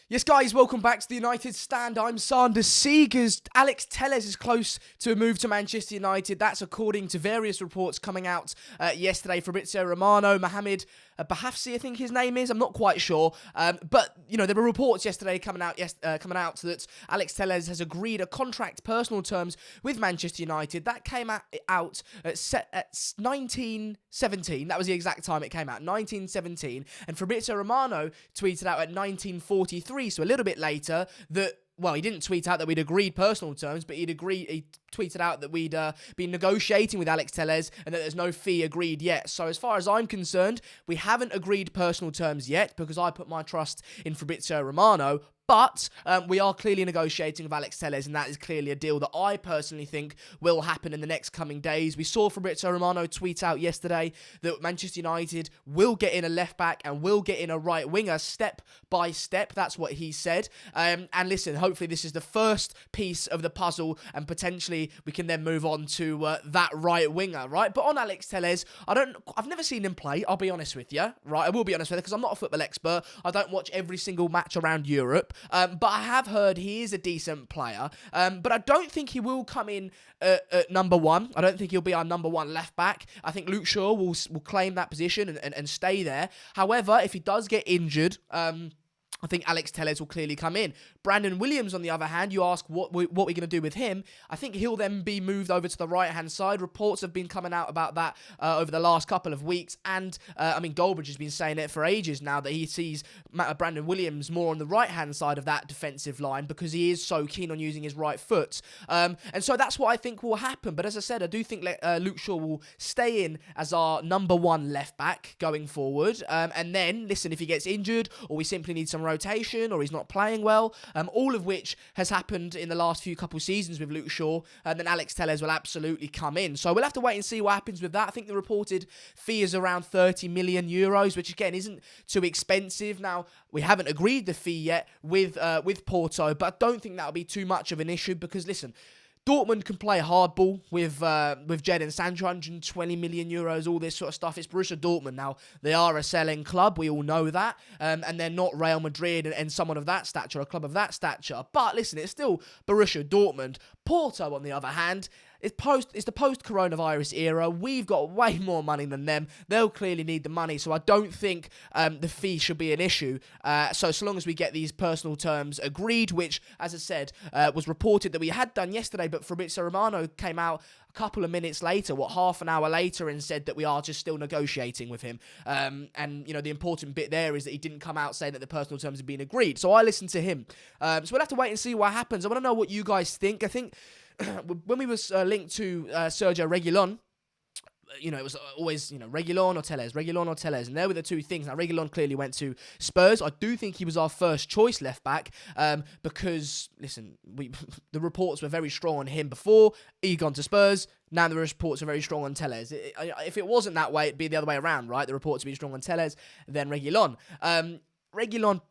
Yes, guys, welcome back to the United Stand. I'm Sander Seegers. Alex Telles is close to a move to Manchester United. That's according to various reports coming out yesterday. Fabrizio Romano, Mohamed Bahafsi, I think his name is. I'm not quite sure. But, there were reports yesterday coming out that Alex Telles has agreed a contract, personal terms, with Manchester United. That came out at 1917. That was the exact time it came out, 1917. And Fabrizio Romano tweeted out at 1943. So a little bit later that, well, he didn't tweet out that we'd agreed personal terms, but he tweeted out that we'd been negotiating with Alex Telles and that there's no fee agreed yet. So as far as I'm concerned, we haven't agreed personal terms yet because I put my trust in Fabrizio Romano. But we are clearly negotiating with Alex Telles, and that is clearly a deal that I personally think will happen in the next coming days. We saw Fabrizio Romano tweet out yesterday that Manchester United will get in a left-back and will get in a right-winger step by step. That's what he said. And listen, hopefully this is the first piece of the puzzle, and potentially we can then move on to that right-winger, right? But on Alex Telles, I've never seen him play, I'll be honest with you, right? I will be honest with you, because I'm not a football expert. I don't watch every single match around Europe. But I have heard he is a decent player. But I don't think he will come in at number one. I don't think he'll be our number one left back. I think Luke Shaw will claim that position and stay there. However, if he does get injured, I think Alex Telles will clearly come in. Brandon Williams, on the other hand, you ask what we're going to do with him. I think he'll then be moved over to the right-hand side. Reports have been coming out about that over the last couple of weeks. And, Goldbridge has been saying it for ages now that he sees Brandon Williams more on the right-hand side of that defensive line because he is so keen on using his right foot. And so that's what I think will happen. But as I said, I do think Luke Shaw will stay in as our number one left-back going forward. And then, listen, if he gets injured or we simply need some rotation or he's not playing well, all of which has happened in the last few couple seasons with Luke Shaw, and then Alex Telles will absolutely come in. So we'll have to wait and see what happens with that. I think the reported fee is around 30 million euros, which again isn't too expensive. Now, we haven't agreed the fee yet with Porto, but I don't think that'll be too much of an issue because, listen, Dortmund can play hardball with Jadon, Sancho, 120 million euros, all this sort of stuff. It's Borussia Dortmund now. They are a selling club. We all know that. And they're not Real Madrid and someone of that stature, a club of that stature. But listen, it's still Borussia Dortmund. Porto, on the other hand, it's the post-coronavirus era. We've got way more money than them. They'll clearly need the money, so I don't think the fee should be an issue. So long as we get these personal terms agreed, which, as I said, was reported that we had done yesterday, but Fabrizio Romano came out a couple of minutes later, half an hour later, and said that we are just still negotiating with him. And the important bit there is that he didn't come out saying that the personal terms have been agreed. So I listened to him. So we'll have to wait and see what happens. I want to know what you guys think. I think when we was linked to Sergio Reguilon, it was always, Reguilon or Telles, and there were the two things. Now, Reguilon clearly went to Spurs. I do think he was our first choice left back because, listen, the reports were very strong on him before he gone to Spurs. Now the reports are very strong on Telles. If it wasn't that way, it'd be the other way around, right? The reports would be strong on Telles, then Reguilon. Reguilon,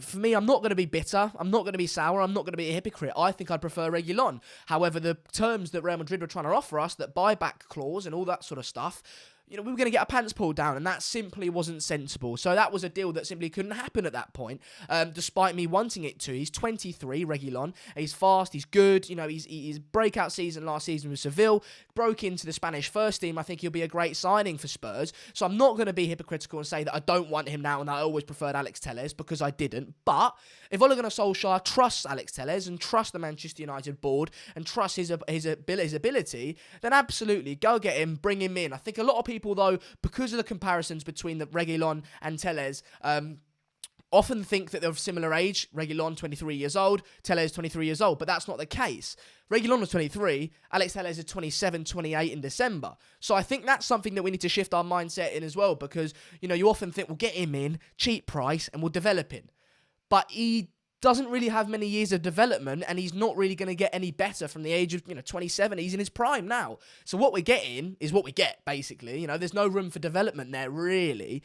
for me, I'm not going to be bitter. I'm not going to be sour. I'm not going to be a hypocrite. I think I'd prefer Reguilon. However, the terms that Real Madrid were trying to offer us, that buyback clause and all that sort of stuff, we were going to get our pants pulled down, and that simply wasn't sensible. So that was a deal that simply couldn't happen at that point, despite me wanting it to. He's 23, Reguilon. He's fast, he's good. His breakout season last season with Seville, broke into the Spanish first team. I think he'll be a great signing for Spurs. So I'm not going to be hypocritical and say that I don't want him now and I always preferred Alex Telles, because I didn't. But if Ole Gunnar Solskjaer trusts Alex Telles and trusts the Manchester United board and trusts his ability, then absolutely, go get him, bring him in. I think a lot of people, though, because of the comparisons between the Reguilon and Telles, often think that they're of similar age. Reguilon, 23 years old, Telles, 23 years old, but that's not the case. Reguilon was 23, Alex Telles is 27, 28 in December. So I think that's something that we need to shift our mindset in as well, because, you often think we'll get him in, cheap price, and we'll develop him. But he doesn't really have many years of development, and he's not really going to get any better from the age of 27. He's in his prime now, so what we're getting is what we get, basically. There's no room for development there, really.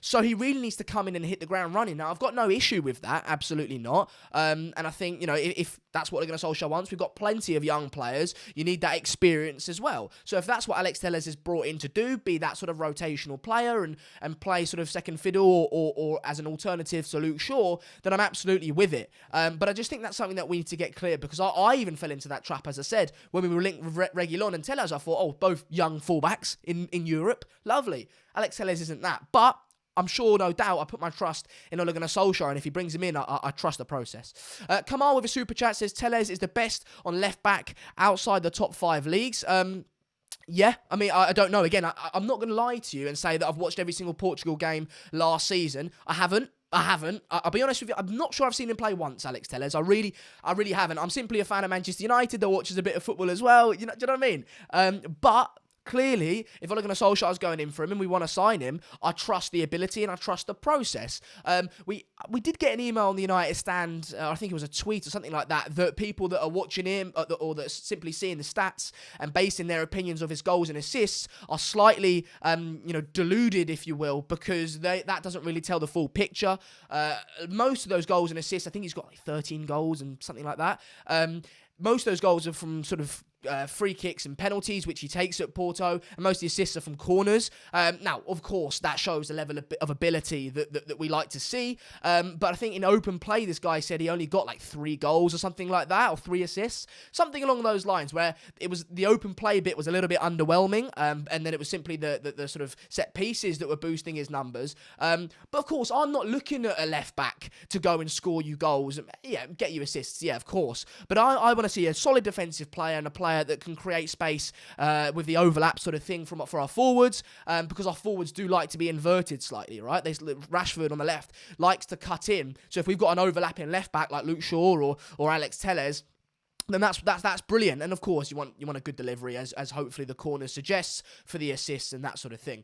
So he really needs to come in and hit the ground running. Now, I've got no issue with that, absolutely not. And I think if that's what Ole Gunnar Solskjaer wants, we've got plenty of young players. You need that experience as well. So if that's what Alex Telles is brought in to do, be that sort of rotational player and play sort of second fiddle or as an alternative to Luke Shaw, then I'm absolutely with it. But I just think that's something that we need to get clear, because I even fell into that trap, as I said, when we were linked with Reguilon and Telles. I thought, oh, both young fullbacks in Europe, lovely. Alex Telles isn't that, but I'm sure, no doubt, I put my trust in Ole Gunnar Solskjaer, and if he brings him in, I trust the process. Kamal with a super chat says, Telles is the best on left back outside the top 5 leagues. Yeah, I mean, I don't know. Again, I'm not going to lie to you and say that I've watched every single Portugal game last season. I haven't. I'll be honest with you. I'm not sure I've seen him play once, Alex Telles. I really haven't. I'm simply a fan of Manchester United that watches a bit of football as well. Do you know what I mean? But clearly, if Ole Gunnar Solskjaer's going in for him and we want to sign him, I trust the ability and I trust the process. We did get an email on the United stand, I think it was a tweet or something like that people that are watching him or that are simply seeing the stats and basing their opinions of his goals and assists are slightly, deluded, if you will, because that doesn't really tell the full picture. Most of those goals and assists, I think he's got like 13 goals and something like that. Most of those goals are from sort of free kicks and penalties, which he takes at Porto, and most of the assists are from corners. Now, of course, that shows the level of ability that we like to see. But I think in open play, this guy said he only got like 3 goals or something like that, or 3 assists, something along those lines, where it was the open play bit was a little bit underwhelming, and then it was simply the sort of set pieces that were boosting his numbers. But of course, I'm not looking at a left back to go and score you goals, yeah, get you assists, yeah, of course. But I want to see a solid defensive player and a player that can create space with the overlap sort of thing for our forwards, because our forwards do like to be inverted slightly, right? Rashford on the left likes to cut in. So if we've got an overlapping left back like Luke Shaw or Alex Telles, then that's brilliant. And of course, you want a good delivery, as hopefully the corner suggests, for the assists and that sort of thing.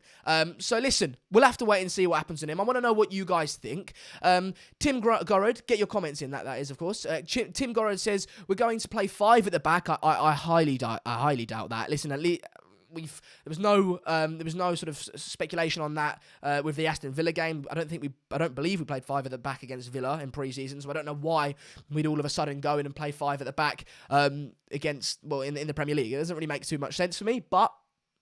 So listen, we'll have to wait and see what happens in him. I want to know what you guys think. Tim Gorod, get your comments in. That is, of course. Tim Gorod says we're going to play 5 at the back. I highly doubt that. Listen, at least there was no sort of speculation on that with the Aston Villa game. I don't believe we played 5 at the back against Villa in pre-season, so I don't know why we'd all of a sudden go in and play 5 at the back in the Premier League. It doesn't really make too much sense for me, but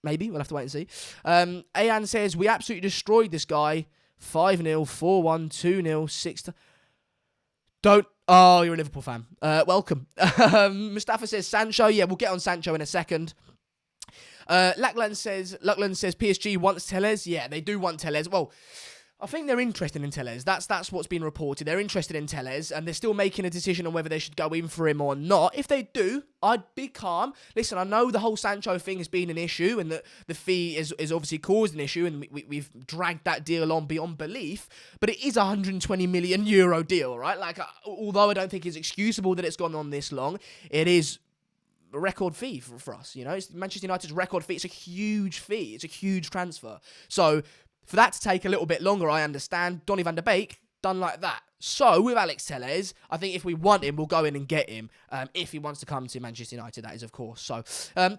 maybe we'll have to wait and see. Ayan says we absolutely destroyed this guy. 5-0, 4-1, 2-0, 6. Don't. Oh, you're a Liverpool fan. Welcome. Mustafa says Sancho. Yeah, we'll get on Sancho in a second. Lachlan says PSG wants Telles. Yeah, they do want Telles. Well, I think they're interested in Telles. That's what's been reported. They're interested in Telles, and they're still making a decision on whether they should go in for him or not. If they do, I'd be calm. Listen, I know the whole Sancho thing has been an issue, and that the fee is obviously caused an issue, and we've dragged that deal on beyond belief. But it is a 120 million euro deal, right? Like, although I don't think it's excusable that it's gone on this long, it is a record fee for us, It's Manchester United's record fee. It's a huge fee. It's a huge transfer. So for that to take a little bit longer, I understand. Donny van de Beek, done like that. So with Alex Telles, I think if we want him, we'll go in and get him. If he wants to come to Manchester United, that is, of course. So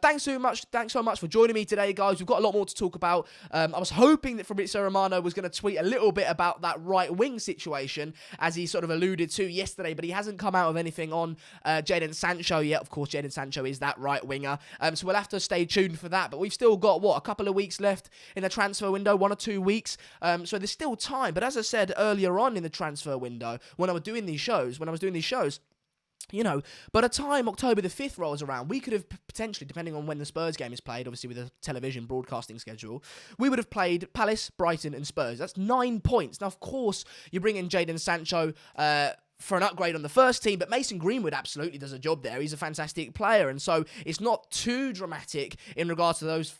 thanks so much for joining me today, guys. We've got a lot more to talk about. I was hoping that Fabrizio Romano was going to tweet a little bit about that right wing situation, as he sort of alluded to yesterday, but he hasn't come out with anything on Jadon Sancho yet. Of course, Jadon Sancho is that right winger. So we'll have to stay tuned for that. But we've still got, a couple of weeks left in the transfer window, 1 or 2 weeks. So there's still time. But as I said earlier on in the transfer window, when I was doing these shows, by the time October the 5th rolls around, we could have potentially, depending on when the Spurs game is played, obviously with a television broadcasting schedule, we would have played Palace, Brighton and Spurs. That's 9 points. Now, of course, you bring in Jadon Sancho for an upgrade on the first team, but Mason Greenwood absolutely does a job there. He's a fantastic player, and so it's not too dramatic in regards to those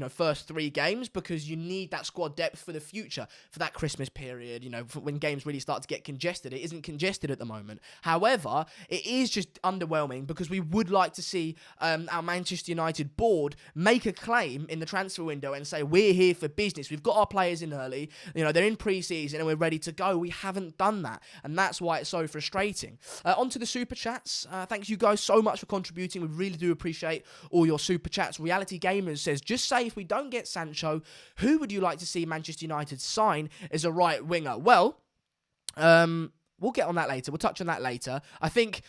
first 3 games, because you need that squad depth for the future, for that Christmas period, for when games really start to get congested. It isn't congested at the moment. However, it is just underwhelming, because we would like to see our Manchester United board make a claim in the transfer window and say, we're here for business. We've got our players in early, they're in pre-season and we're ready to go. We haven't done that, and that's why it's so frustrating. Onto the super chats. Thanks you guys so much for contributing. We really do appreciate all your super chats. Reality Gamers says, just say if we don't get Sancho, who would you like to see Manchester United sign as a right winger? Well, we'll get on that later. We'll touch on that later. I think,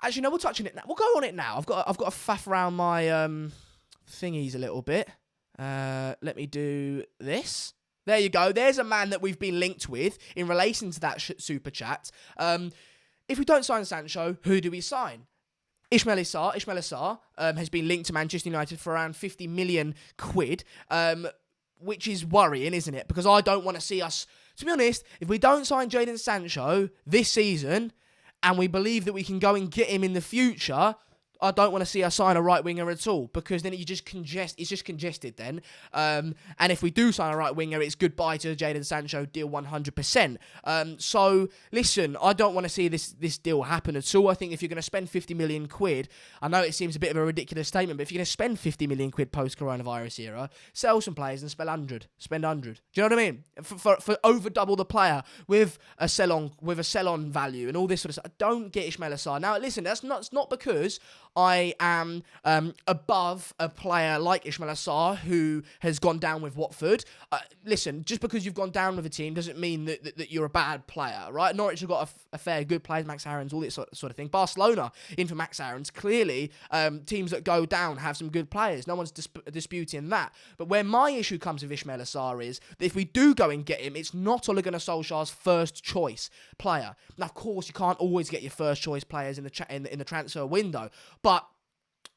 actually, no, we'll touch on it now. We'll go on it now. I've got to faff around my thingies a little bit. Let me do this. There you go. There's a man that we've been linked with in relation to that super chat. If we don't sign Sancho, who do we sign? Ismail Assar has been linked to Manchester United for around 50 million quid, which is worrying, isn't it? Because I don't want to see us, to be honest, if we don't sign Jadon Sancho this season, and we believe that we can go and get him in the future, I don't want to see us sign a right winger at all, because then it's just congested then. And if we do sign a right winger, it's goodbye to the Jadon Sancho deal 100%. So listen, I don't want to see this deal happen at all. I think if you're going to spend 50 million quid, I know it seems a bit of a ridiculous statement, but if you're going to spend 50 million quid post-coronavirus era, sell some players and spend 100. Spend 100. Do you know what I mean? For over double the player with a sell-on value and all this sort of stuff. Don't get Ismail Assar. Now listen, it's not because I am above a player like Ismail Assar who has gone down with Watford. Listen, just because you've gone down with a team doesn't mean that you're a bad player, right? Norwich have got a fair good players, Max Aarons, all this sort of thing. Barcelona in for Max Aarons. Clearly, teams that go down have some good players. No one's disputing that. But where my issue comes with Ismail Assar is that if we do go and get him, it's not Ole Gunnar Solskjaer's first choice player. Now, of course, you can't always get your first choice players in the transfer window, but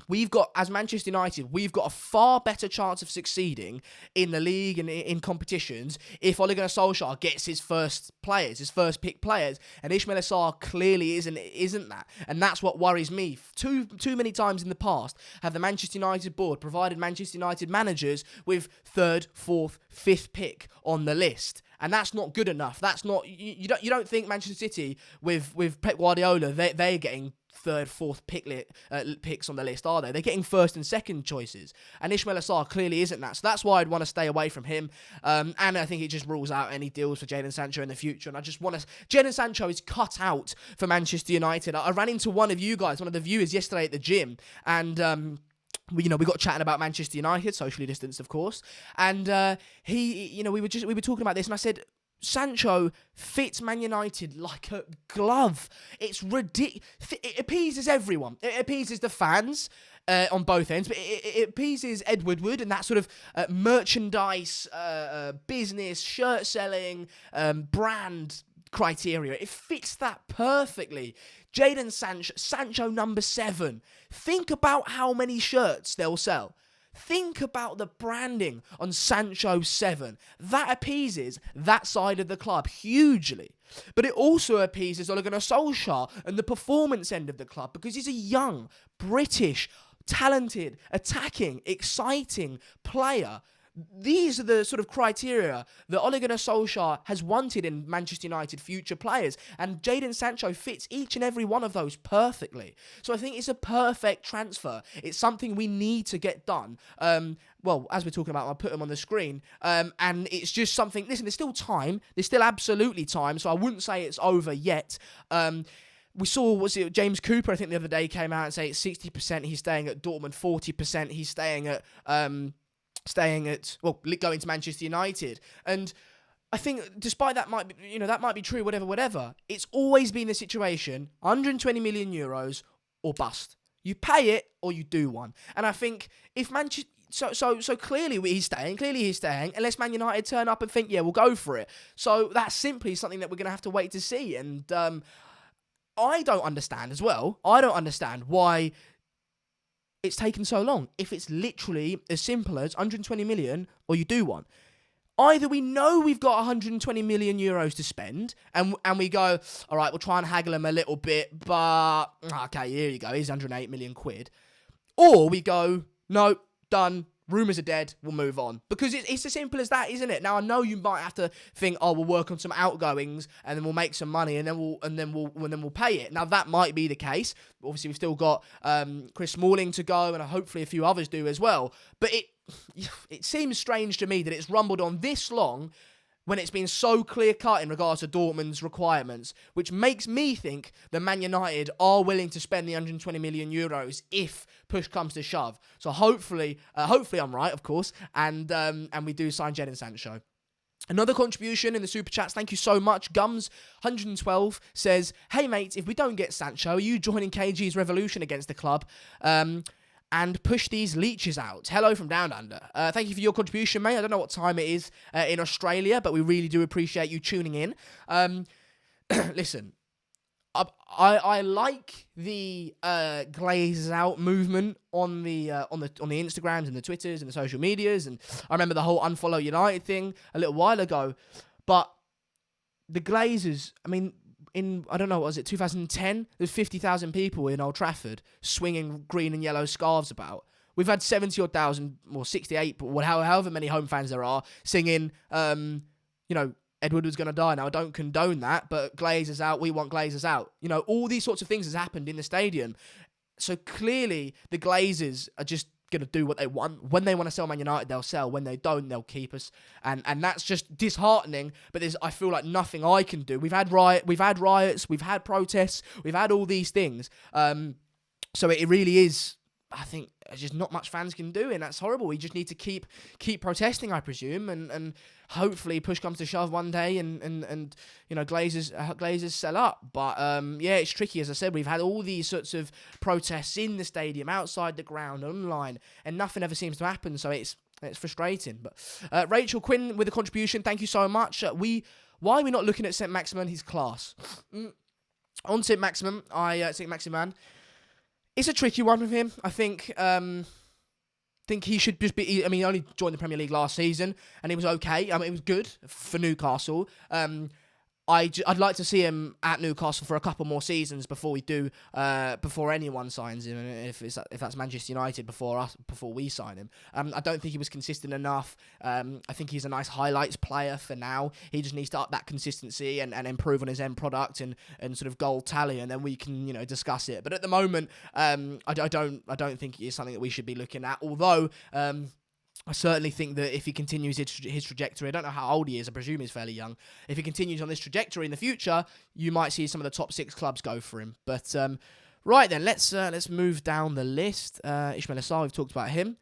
we've got, as Manchester United, we've got a far better chance of succeeding in the league and in competitions if Ole Gunnar Solskjaer gets his first pick players, and Ismail Assar clearly isn't that, and that's what worries me. Too many times in the past have the Manchester United board provided Manchester United managers with 3rd, 4th, 5th pick on the list. And that's not good enough. That's not, you don't think Manchester City with Pep Guardiola, they're getting 3rd, 4th picks on the list, are they? They're getting 1st and 2nd choices. And Ismail Assar clearly isn't that. So that's why I'd want to stay away from him. And I think it just rules out any deals for Jadon Sancho in the future. And I just want to... Jadon Sancho is cut out for Manchester United. I ran into one of the viewers yesterday at the gym, and... we got chatting about Manchester United, socially distanced, of course, and we were talking about this, and I said, Sancho fits Man United like a glove. It's ridiculous. It appeases everyone. It appeases the fans on both ends, but it appeases Ed Woodward and that sort of merchandise, business, shirt selling, brand criteria. It fits that perfectly. Jadon Sancho number 7. Think about how many shirts they'll sell. Think about the branding on Sancho 7. That appeases that side of the club hugely. But it also appeases Ole Gunnar Solskjaer and the performance end of the club, because he's a young, British, talented, attacking, exciting player. These are the sort of criteria that Ole Gunnar Solskjaer has wanted in Manchester United future players, and Jadon Sancho fits each and every one of those perfectly. So I think it's a perfect transfer. It's something we need to get done. Well, as we're talking about, I'll put them on the screen. And it's just something... Listen, there's still time. There's still absolutely time, so I wouldn't say it's over yet. We saw, James Cooper, I think the other day, came out and say it's 60% he's staying at Dortmund, 40% he's staying at... going to Manchester United. And I think despite that might be true, whatever, it's always been the situation, 120 million euros or bust. You pay it or you do one. And I think if Manchester... So clearly he's staying, unless Man United turn up and think, yeah, we'll go for it. So that's simply something that we're going to have to wait to see. And I don't understand as well. I don't understand why it's taken so long. If it's literally as simple as 120 million or you do one. Either we know we've got 120 million euros to spend and we go, all right, we'll try and haggle them a little bit, but okay, here you go, here's 108 million quid. Or we go, no, done, rumours are dead, we'll move on. Because it's as simple as that, isn't it? Now, I know you might have to think, oh, we'll work on some outgoings, and then we'll make some money, and then we'll pay it. Now, that might be the case. Obviously, we've still got Chris Smalling to go, and hopefully a few others do as well. But it seems strange to me that it's rumbled on this long when it's been so clear-cut in regards to Dortmund's requirements, which makes me think that Man United are willing to spend the 120 million euros if push comes to shove. So hopefully I'm right, of course, and we do sign Jadon Sancho. Another contribution in the super chats, thank you so much. Gums112 says, hey mate, if we don't get Sancho, are you joining KG's revolution against the club? And push these leeches out. Hello from Down Under. Thank you for your contribution, mate. I don't know what time it is in Australia, but we really do appreciate you tuning in. Listen, I like the glazes out movement on the Instagrams and the Twitters and the social medias, and I remember the whole unfollow United thing a little while ago. But the Glazers, I mean, I don't know, what was it, 2010? There's 50,000 people in Old Trafford swinging green and yellow scarves about. We've had 70,000 or 68, but however many home fans there are, singing, Edward was going to die. Now, I don't condone that, but Glazers out, we want Glazers out. All these sorts of things has happened in the stadium. So clearly, the Glazers are just going to do what they want. When they want to sell Man United, they'll sell. When they don't, they'll keep us. And that's just disheartening, but I feel like nothing I can do. We've had riots, we've had protests, we've had all these things. So it really is, I think, just not much fans can do, and that's horrible. We just need to keep protesting, I presume, and hopefully push comes to shove one day, and Glazers sell up. But it's tricky. As I said, we've had all these sorts of protests in the stadium, outside the ground, online, and nothing ever seems to happen. So it's frustrating. But Rachel Quinn with a contribution, thank you so much. Why are we not looking at St. Maximin? His class. On St. Maximin, St. Maximin. It's a tricky one with him. I think he should just be. He only joined the Premier League last season, and he was okay. It was good for Newcastle. I'd like to see him at Newcastle for a couple more seasons before anyone signs him, if that's Manchester United before we sign him. I don't think he was consistent enough. I think he's a nice highlights player for now. He just needs to up that consistency and improve on his end product and sort of goal tally, and then we can discuss it. But at the moment, I don't think it's something that we should be looking at. Although I certainly think that if he continues his trajectory, I don't know how old he is, I presume he's fairly young. If he continues on this trajectory in the future, you might see some of the top 6 clubs go for him. But right then, let's move down the list. Ismail Assar, we've talked about him.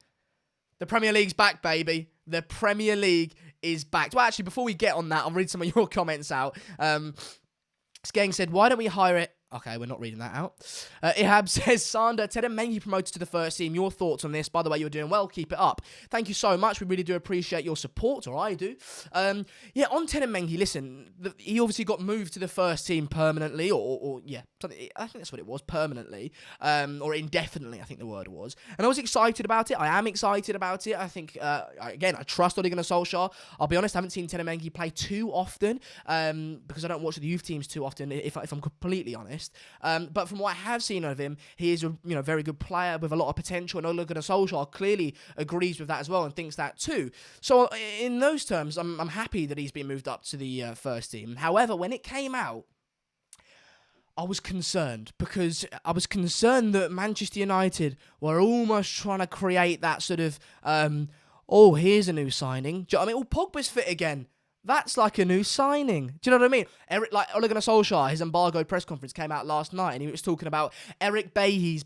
The Premier League's back, baby. The Premier League is back. Well, actually, before we get on that, I'll read some of your comments out. Skeng said, why don't we hire it? Okay, we're not reading that out. Ihab says, Sander, Teden Mengi promoted to the first team. Your thoughts on this? By the way, you're doing well. Keep it up. Thank you so much. We really do appreciate your support, or I do. On Teden Mengi, listen, he obviously got moved to the first team permanently, I think that's what it was, permanently, or indefinitely, I think the word was. And I was excited about it. I am excited about it. I think, again, I trust Ole Gunnar Solskjaer. I'll be honest, I haven't seen Teden Mengi play too often, because I don't watch the youth teams too often, if I'm completely honest. But from what I have seen of him, he is a very good player with a lot of potential, and Ole Gunnar Solskjaer clearly agrees with that as well and thinks that too. So in those terms, I'm happy that he's been moved up to the first team. However, when it came out, I was concerned, because I was concerned that Manchester United were almost trying to create that sort of, here's a new signing. Do you know what I mean? Pogba's fit again. That's like a new signing. Do you know what I mean? Ole Gunnar Solskjaer, his embargoed press conference came out last night, and he was talking about Eric Bailly's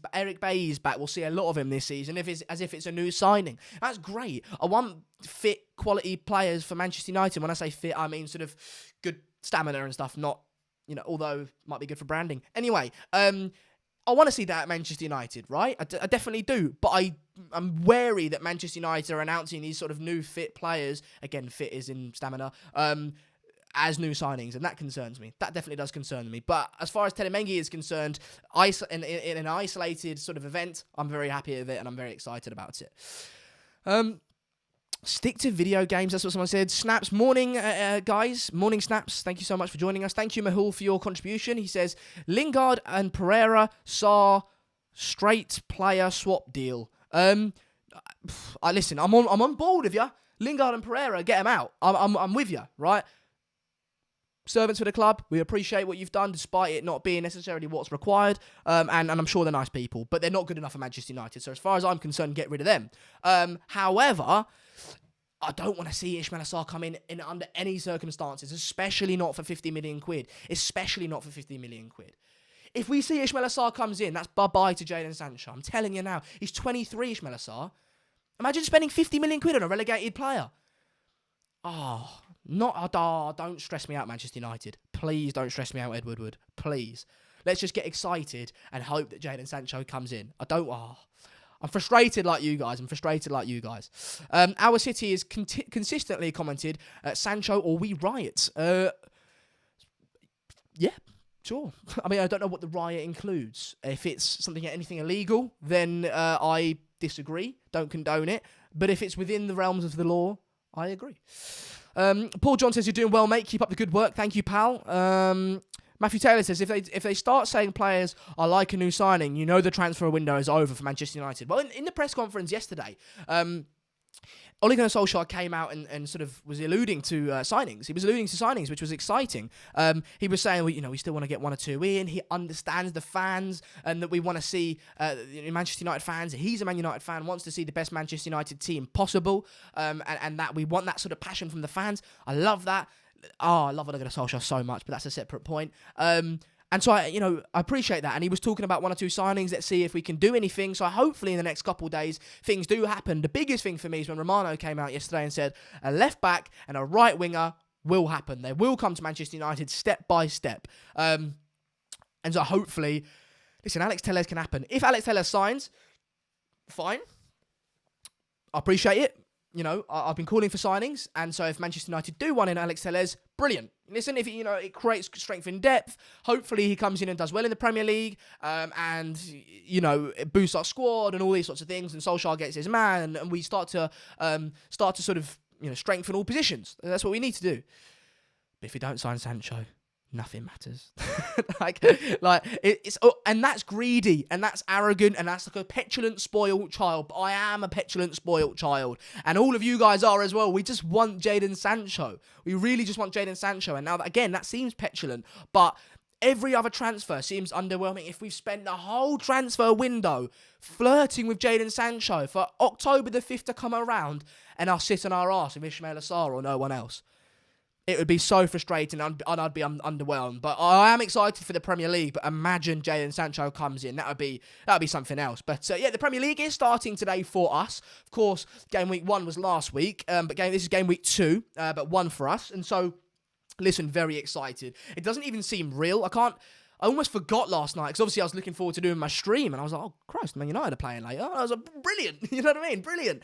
back. We'll see a lot of him this season, as if it's a new signing. That's great. I want fit, quality players for Manchester United. When I say fit, I mean sort of good stamina and stuff, not, although might be good for branding. Anyway, I want to see that at Manchester United, right? I definitely do. But I'm wary that Manchester United are announcing these sort of new fit players, again, fit is in stamina, as new signings, and that concerns me. That definitely does concern me. But as far as Teden Mengi is concerned, in an isolated sort of event, I'm very happy with it, and I'm very excited about it. Stick to video games. That's what someone said. Snaps. Morning, guys. Morning, Snaps. Thank you so much for joining us. Thank you, Mahul, for your contribution. He says, Lingard and Pereira saw straight player swap deal. listen, I'm on board with you. Lingard and Pereira, get them out. I'm with you, right? Servants for the club, we appreciate what you've done, despite it not being necessarily what's required. And I'm sure they're nice people, but they're not good enough for Manchester United. So as far as I'm concerned, get rid of them. However, I don't want to see Ismaila Sarr come in under any circumstances, especially not for 50 million quid. Especially not for 50 million quid. If we see Ismaila Sarr comes in, that's bye-bye to Jadon Sancho. I'm telling you now. He's 23, Ismaila Sarr. Imagine spending 50 million quid on a relegated player. Don't stress me out, Manchester United. Please don't stress me out, Ed Woodward. Please. Let's just get excited and hope that Jadon Sancho comes in. I'm frustrated like you guys. Our City is consistently commented, Sancho or we riot. Yeah, sure. I mean, I don't know what the riot includes. If it's anything illegal, then I disagree. Don't condone it. But if it's within the realms of the law, I agree. Paul John says, you're doing well, mate. Keep up the good work. Thank you, pal. Matthew Taylor says, if they start saying players are like a new signing, you know the transfer window is over for Manchester United. Well, in the press conference yesterday, Ole Gunnar Solskjaer came out and sort of was alluding to signings. He was alluding to signings, which was exciting. He was saying, we still want to get one or two in. He understands the fans and that we want to see Manchester United fans. He's a Man United fan, wants to see the best Manchester United team possible, and that we want that sort of passion from the fans. I love that. I love Ole Gunnar Solskjaer so much, but that's a separate point. And so I appreciate that. And he was talking about one or two signings. Let's see if we can do anything. So hopefully in the next couple of days, things do happen. The biggest thing for me is when Romano came out yesterday and said a left back and a right winger will happen. They will come to Manchester United step by step. And so hopefully, listen, Alex Telles can happen. If Alex Telles signs, fine. I appreciate it. I've been calling for signings, and so if Manchester United do one in Alex Telles, brilliant. Listen, if it creates strength in depth, hopefully he comes in and does well in the Premier League, and it boosts our squad and all these sorts of things, and Solskjaer gets his man, and we start to sort of strengthen all positions. That's what we need to do. But if we don't sign Sancho, nothing matters. And that's greedy, and that's arrogant, and that's like a petulant, spoiled child. But I am a petulant, spoiled child, and all of you guys are as well. We just want Jadon Sancho. We really just want Jadon Sancho. And now, again, that seems petulant, but every other transfer seems underwhelming. If we've spent the whole transfer window flirting with Jadon Sancho for October the 5th to come around, and I'll sit on our arse with Ismaila Sarr or no one else, it would be so frustrating and I'd be underwhelmed. But I am excited for the Premier League. But imagine Jadon Sancho comes in. That would be something else. But the Premier League is starting today for us. Of course, game week 1 was last week. But this is game week 2. But 1 for us. And so, listen, very excited. It doesn't even seem real. I almost forgot last night because obviously I was looking forward to doing my stream and I was like, oh Christ, Man United are playing later. I was like, brilliant. You know what I mean? Brilliant.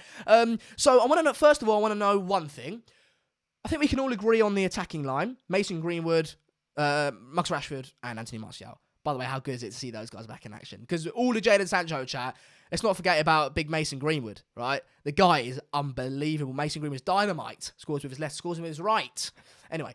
So I want to know, first of all, I want to know one thing. I think we can all agree on the attacking line. Mason Greenwood, Marcus Rashford, and Anthony Martial. By the way, how good is it to see those guys back in action? Because all the Jadon Sancho chat, let's not forget about big Mason Greenwood, right? The guy is unbelievable. Mason Greenwood's dynamite. Scores with his left, scores with his right. Anyway,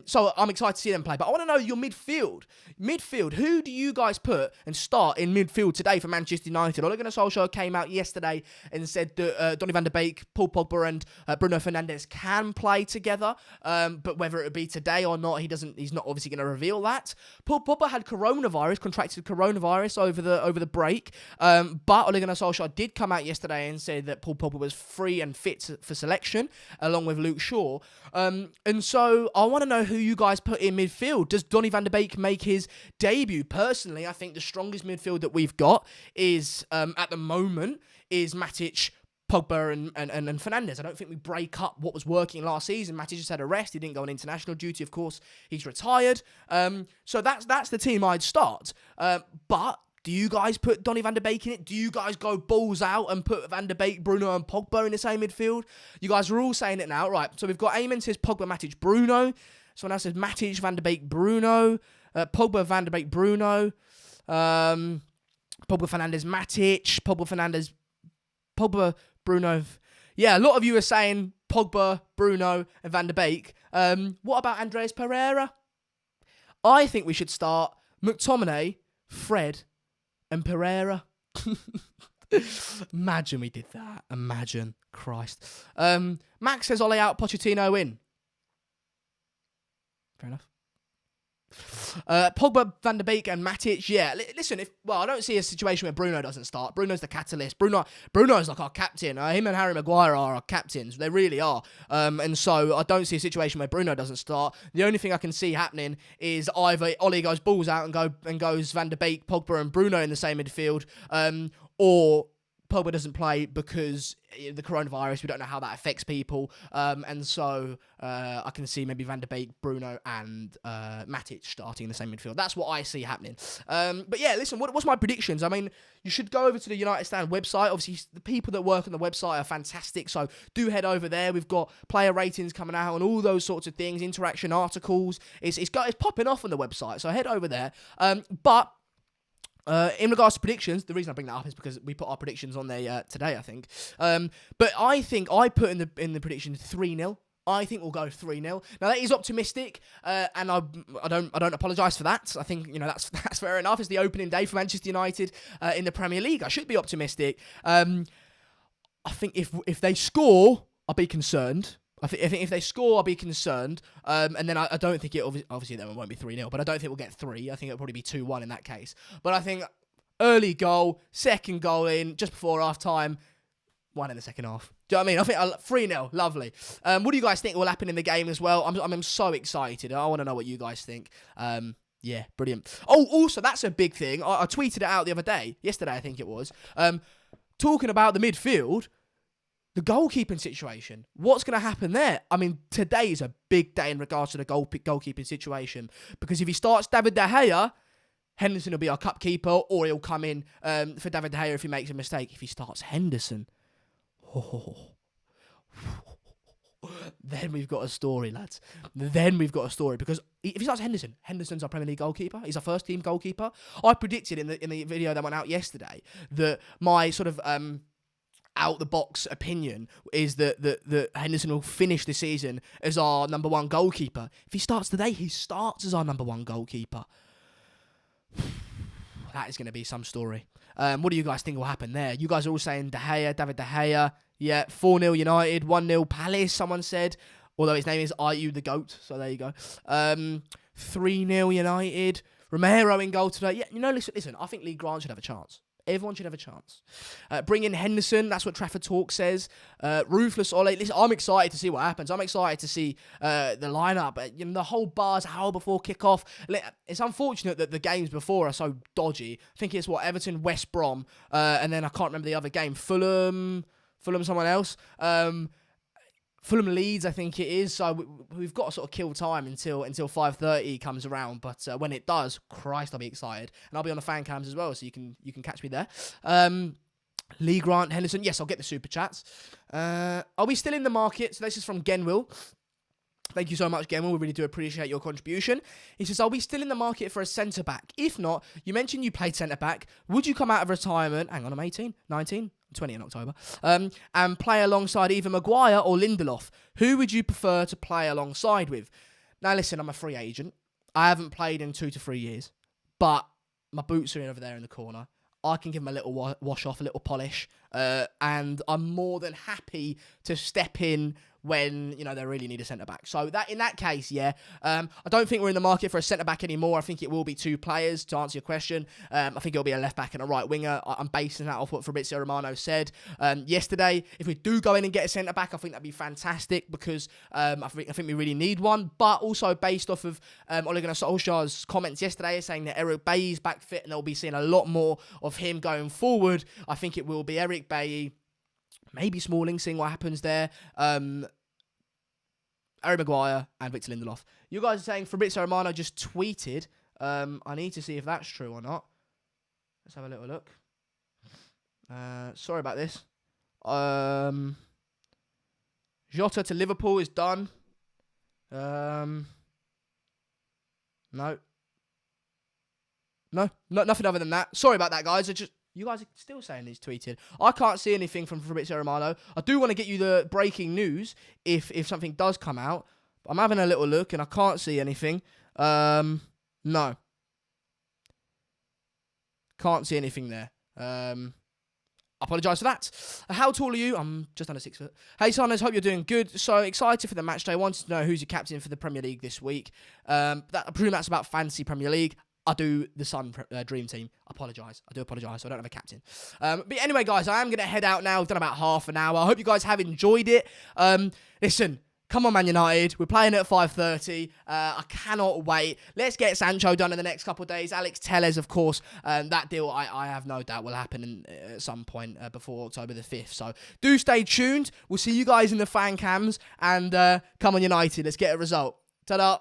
so I'm excited to see them play. But I want to know your midfield. Midfield, who do you guys put and start in midfield today for Manchester United? Ole Gunnar Solskjaer came out yesterday and said that Donny van de Beek, Paul Pogba and Bruno Fernandes can play together. But whether it would be today or not, he's not obviously going to reveal that. Paul Pogba had contracted coronavirus over the break. But Ole Gunnar Solskjaer did come out yesterday and said that Paul Pogba was free and fit for selection, along with Luke Shaw. And so I want to know who you guys put in midfield. Does Donny van de Beek make his debut? Personally, I think the strongest midfield that we've got is, at the moment, is Matic, Pogba and Fernandes. I don't think we break up what was working last season. Matic just had a rest. He didn't go on international duty, of course. He's retired. So that's the team I'd start. But do you guys put Donny van de Beek in it? Do you guys go balls out and put Van de Beek, Bruno and Pogba in the same midfield? You guys are all saying it now. Right, so we've got Eamon says Pogba, Matic, Bruno. Someone else says Matic, Van de Beek, Bruno. Pogba, Van de Beek, Bruno. Pogba, Fernandes, Matic. Pogba, Fernandes, Pogba, Bruno. Yeah, a lot of you are saying Pogba, Bruno and Van de Beek. What about Andreas Pereira? I think we should start McTominay, Fred and Pereira. Imagine we did that. Imagine. Christ. Max says Ole out, Pochettino in. Fair enough. Pogba, Van der Beek and Matic, yeah. Listen, I don't see a situation where Bruno doesn't start. Bruno's the catalyst. Bruno's like our captain. Him and Harry Maguire are our captains. They really are. And so I don't see a situation where Bruno doesn't start. The only thing I can see happening is either Ollie goes balls out and goes Van der Beek, Pogba and Bruno in the same midfield, or Pogba doesn't play because the coronavirus, we don't know how that affects people. And so I can see maybe Van der Beek, Bruno and Matic starting in the same midfield. That's what I see happening. But yeah, listen, what's my predictions? I mean, you should go over to the United Stand website. Obviously, the people that work on the website are fantastic. So do head over there. We've got player ratings coming out and all those sorts of things, interaction articles. It's popping off on the website. So head over there. But in regards to predictions, the reason I bring that up is because we put our predictions on there today, I think. But I think I put in the prediction 3-0. I think we'll go 3-0. Now that is optimistic, and I don't apologise for that. I think that's fair enough. It's the opening day for Manchester United in the Premier League. I should be optimistic. I think if they score, I'll be concerned. I think if they score, I'll be concerned. And then I don't think obviously then it won't be 3-0, but I don't think we'll get 3. I think it'll probably be 2-1 in that case. But I think early goal, second goal in, just before half time, 1 in the second half. Do you know what I mean? I think 3-0, lovely. What do you guys think will happen in the game as well? I'm so excited. I want to know what you guys think. Yeah, brilliant. Oh, also, that's a big thing. I tweeted it out the other day, yesterday I think it was, talking about the midfield. The goalkeeping situation. What's going to happen there? I mean, today is a big day in regards to the goalkeeping situation. Because if he starts David De Gea, Henderson will be our cup keeper, or he'll come in for David De Gea if he makes a mistake. If he starts Henderson, then we've got a story, lads. Then we've got a story. Because if he starts Henderson's our Premier League goalkeeper. He's our first team goalkeeper. I predicted in the video that went out yesterday that my sort of out-the-box opinion is that Henderson will finish the season as our number 1 goalkeeper. If he starts today, he starts as our number 1 goalkeeper. That is going to be some story. What do you guys think will happen there? You guys are all saying De Gea, David De Gea. Yeah, 4-0 United, 1-0 Palace, someone said. Although his name is Ayew the GOAT, so there you go. 3-0 United. Romero in goal today. Yeah, listen, I think Lee Grant should have a chance. Everyone should have a chance. Bring in Henderson. That's what Trafford Talk says. Ruthless Ole. Listen, I'm excited to see what happens. I'm excited to see the lineup. The whole bar's hour before kickoff. It's unfortunate that the games before are so dodgy. I think it's Everton, West Brom, and then I can't remember the other game. Fulham, someone else. Fulham Leeds, I think it is. So we've got to sort of kill time until 5:30 comes around. But when it does, Christ, I'll be excited, and I'll be on the fan cams as well, so you can catch me there. Lee Grant, Henderson. Yes, I'll get the super chats. Are we still in the market? So this is from Genwill. Thank you so much, Genwill. We really do appreciate your contribution. He says, are we still in the market for a centre-back? If not, you mentioned you played centre-back. Would you come out of retirement? Hang on, I'm 18, 19, 20 in October. And play alongside either Maguire or Lindelof. Who would you prefer to play alongside with? Now, listen, I'm a free agent. I haven't played in 2 to 3 years. But my boots are in over there in the corner. I can give them a little wash off, a little polish. And I'm more than happy to step in when, they really need a centre-back. So that in that case, yeah. I don't think we're in the market for a centre-back anymore. I think it will be 2 players, to answer your question. I think it'll be a left-back and a right-winger. I'm basing that off what Fabrizio Romano said yesterday. If we do go in and get a centre-back, I think that'd be fantastic because I think we really need one. But also based off of Ole Gunnar Solskjaer's comments yesterday saying that Eric Bailly's back fit and they'll be seeing a lot more of him going forward, I think it will be Eric Bailly, maybe Smalling, seeing what happens there. Harry Maguire and Victor Lindelof. You guys are saying Fabrizio Romano just tweeted. I need to see if that's true or not. Let's have a little look. Sorry about this. Jota to Liverpool is done. No, nothing other than that. Sorry about that, guys. You guys are still saying he's tweeted. I can't see anything from Fabrizio Romano. I do want to get you the breaking news if something does come out. I'm having a little look and I can't see anything. No. Can't see anything there. apologise for that. How tall are you? I'm just under 6 foot. Hey, Sanders, hope you're doing good. So excited for the match day. Wanted to know who's your captain for the Premier League this week. I presume that's about fantasy Premier League. I do the Sun Dream Team. I do apologise. So I don't have a captain. But anyway, guys, I am going to head out now. We've done about half an hour. I hope you guys have enjoyed it. Listen, come on, Man United. We're playing at 5:30. I cannot wait. Let's get Sancho done in the next couple of days. Alex Telles, of course. That deal, I have no doubt, will happen at some point before October the 5th. So do stay tuned. We'll see you guys in the fan cams. And come on, United. Let's get a result. Ta-da.